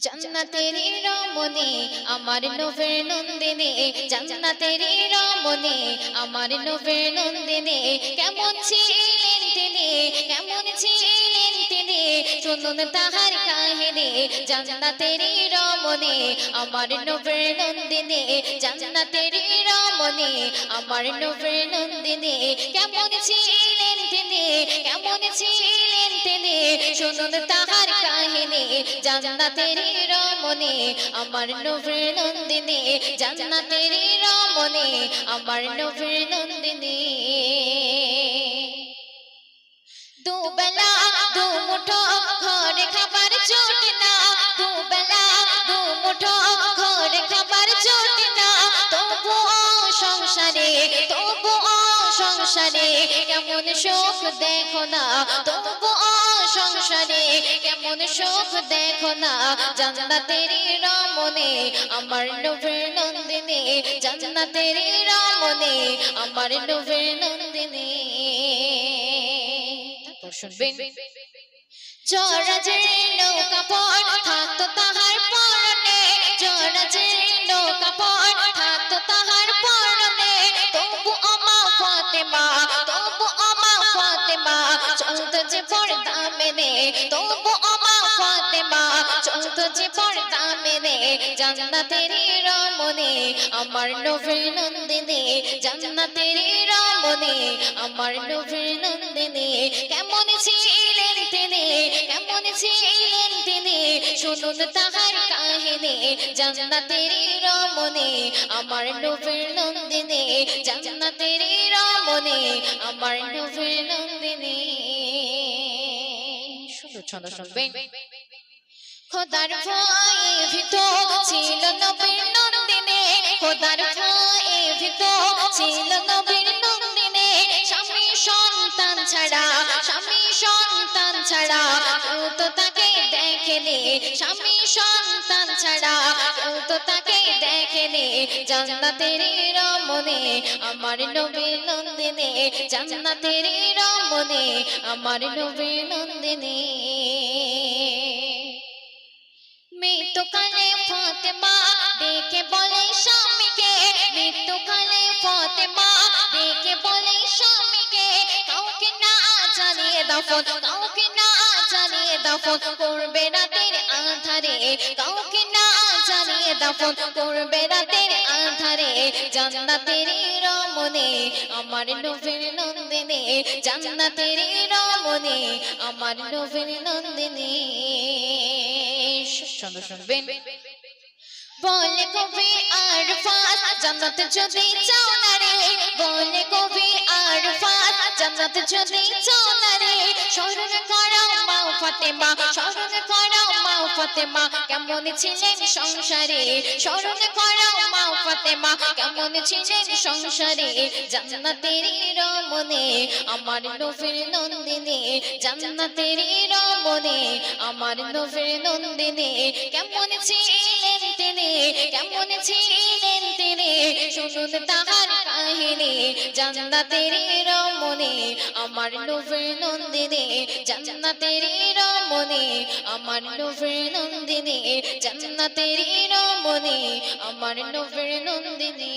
জান্নাতেরি রমণী আমার নূরের নন্দিনী, জান্নাতেরি রমণী আমার নূরের নন্দিনী। কেমন ছিলেন তিনি, কেমন ছিলেন তিনি, শুনুন তাহার কাহিনী। জান্নাতেরি রমণী আমার নূরের নন্দিনী, জান্নাতেরি রমণী আমার নূরের নন্দিনী। কেমন ছিলেন তিনি, কেমন ছিলেন তিনি, শুনুন তাহার কাহিনী। জান্নাতেরি রমণী আমার নূরের নন্দিনী, জান্নাতেরি রমণী আমার নূরের নন্দিনী। দুবেলা দুমুঠো ঘরে খাবার জোটে না, দুবেলা দুমুঠো ঘরে খাবার জোটে না, তবুও সংসারে, তবুও সংসারে কেমন সুখ দেখো না, তবুও সংসারে কেমন সুখ দেখো না। জান্নাতেরি রমণী আমার নূরের নন্দিনী, জান্নাতেরি রমণী আমার নূরের নন্দিনী। শুনবেন, জরাজের নৌকা পর থাকতো তাহার পরনে, জরাজের নৌকা পর থাকতো তাহার পরনে, তবু আমা ফাতেমা, তবু আমা ফাতেমা চলত যে পর্দা মেনে, তবু আমা ফাতেমা চলত যে পর্দা মেনে। জান্নাতেরি রমণী আমার নূরের নন্দিনী, জান্নাতেরি রমণী আমার নূরের নন্দিনী। কেমন ছিলেন তিনি, কেমন ছিলেন তিনি, শুনুন তাহার কাহিনী। জান্নাতেরি রমণী আমার নূরের নন্দিনী, জান্নাতেরি রমণী আমার নূরের নন্দিনী। সুন্দর ছন্দ শুনবেন। খোদার ভয়ে ভীত ছিল নবীর নন্দিনী, খোদার ভয়ে ভীত ছিল নবীর নন্দিনী। স্বামী সন্তান ছাড়া, স্বামী সন্তান ছাড়া কেউ তো তাকে দেখেনি, স্বামী সন্তান ছাড়া কেউ তো তাকে দেখেনি। জান্নাতেরি রমণী আমার নবীর নন্দিনী, জান্নাতেরি রমণী আমার নবীর নন্দিনী। মৃত্যুকালে ফাতেমা ডেকে বলে স্বামীকে, মৃত্যুকালে ফাতেমা ডেকে বলে স্বামীকে, কাউকে না জানিয়ে দাফন, কাউকে না জানিয়ে দাফন করবে রাতের আঁধারে, কাউকে না জানিয়ে দাফন করবে রাতের আঁধারে। জান্নাতেরি রমণী আমার নূরের নন্দিনী, জান্নাতেরি রমণী আমার নূরের নন্দিনী। সুন্দর শুনবেন। বলে কবি আরফাত জান্নাত যদি চাও না রে, বলে কবি আরফাত জান্নাত যদি চাও না রে, স্মরণ করো মা ফাতেমা, স্মরণ করো মা ফাতেমা কেমন ছিলেন সংসারে, স্মরণ করো মা ফাতেমা কেমন ছিলেন সংসারে। জান্নাতেরি রমণী আমার নূরের নন্দিনী, জান্নাতেরি রমণী আমার নূরের নন্দিনী। কেমন ছিলেন তিনি, কেমন ছিলেন তিনি, শুনুন তাহার কাহিনী। জান্নাতেরি রমণী আমার নূরের নন্দিনী, জান্নাতেরি রমণী আমার নূরের নন্দিনী, জান্নাতেরি রমণী আমার নূরের নন্দিনী।